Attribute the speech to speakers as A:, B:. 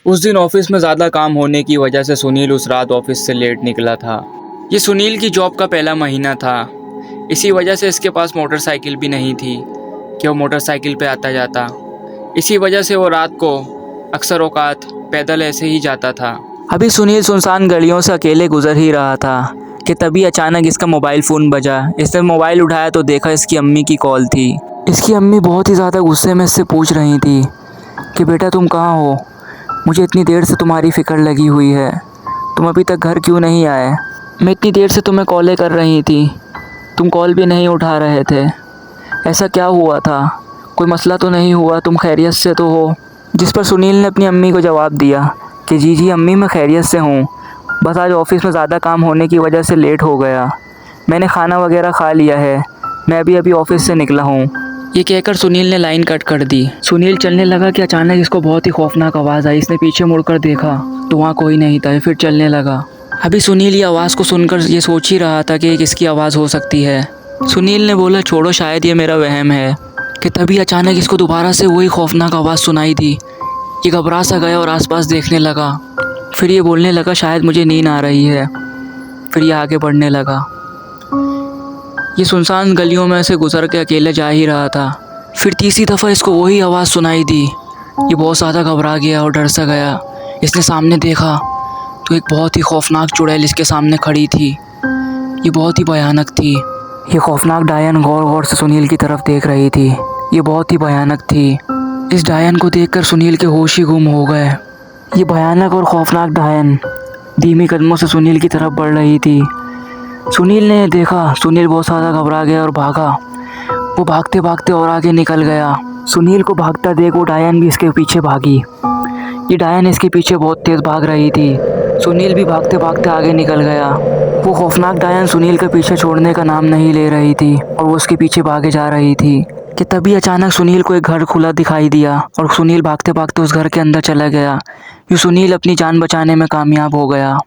A: उस दिन ऑफिस में ज़्यादा काम होने की वजह से सुनील उस रात ऑफिस से लेट निकला था। ये सुनील की जॉब का पहला महीना था। इसी वजह से इसके पास मोटरसाइकिल भी नहीं थी कि वो मोटरसाइकिल पे आता जाता। इसी वजह से वो रात को अक्सर औकात पैदल ऐसे ही जाता था। अभी सुनील सुनसान गलियों से अकेले गुजर ही रहा था कि तभी अचानक इसका मोबाइल फ़ोन बजा। इसने मोबाइल उठाया तो देखा इसकी अम्मी की कॉल थी। इसकी अम्मी बहुत ही ज़्यादा गुस्से में इससे पूछ रही थी कि बेटा तुम कहाँ हो, मुझे इतनी देर से तुम्हारी फ़िक्र लगी हुई है, तुम अभी तक घर क्यों नहीं आए? मैं इतनी देर से तुम्हें कॉलें कर रही थी, तुम कॉल भी नहीं उठा रहे थे। ऐसा क्या हुआ था? कोई मसला तो नहीं हुआ? तुम खैरियत से तो हो? जिस पर सुनील ने अपनी अम्मी को जवाब दिया कि जी अम्मी, मैं खैरियत से हूँ, बस आज ऑफ़िस में ज़्यादा काम होने की वजह से लेट हो गया। मैंने खाना वगैरह खा लिया है, मैं अभी ऑफ़िस से निकला हूँ। ये कहकर सुनील ने लाइन कट कर दी। सुनील चलने लगा कि अचानक इसको बहुत ही खौफनाक आवाज़ आई। इसने पीछे मुड़कर देखा तो वहाँ कोई नहीं था। फिर चलने लगा। अभी सुनील ये आवाज़ को सुनकर ये सोच ही रहा था कि ये किसकी आवाज़ हो सकती है। सुनील ने बोला, छोड़ो, शायद ये मेरा वहम है। कि तभी अचानक इसको दोबारा से वही खौफनाक आवाज़ सुनाई दी। ये घबरा सा गया और आसपास देखने लगा। फिर ये बोलने लगा, शायद मुझे नींद आ रही है। फिर ये आगे बढ़ने लगा। ये सुनसान गलियों में से गुजर के अकेले जा ही रहा था। फिर तीसरी दफ़ा इसको वही आवाज़ सुनाई दी। ये बहुत ज़्यादा घबरा गया और डर सा गया। इसने सामने देखा तो एक बहुत ही खौफनाक चुड़ैल इसके सामने खड़ी थी। ये बहुत ही भयानक थी। ये खौफनाक डायन गौर गौर से सुनील की तरफ देख रही थी। ये बहुत ही भयानक थी। इस डायन को देखकर सुनील के होश ही गुम हो गए। ये भयानक और खौफनाक डायन धीमी कदमों से सुनील की तरफ बढ़ रही थी। सुनील ने देखा, सुनील बहुत ज़्यादा घबरा गया और भागा। वो भागते भागते और आगे निकल गया। सुनील को भागता देख वो डायन भी इसके पीछे भागी। ये डायन इसके पीछे बहुत तेज़ भाग रही थी। सुनील भी भागते भागते आगे निकल गया। वो खौफनाक डायन सुनील का पीछे छोड़ने का नाम नहीं ले रही थी और वो उसके पीछे भागे जा रही थी। कि तभी अचानक सुनील को एक घर खुला दिखाई दिया और सुनील भागते भागते उस घर के अंदर चला गया। यूँ सुनील अपनी जान बचाने में कामयाब हो गया।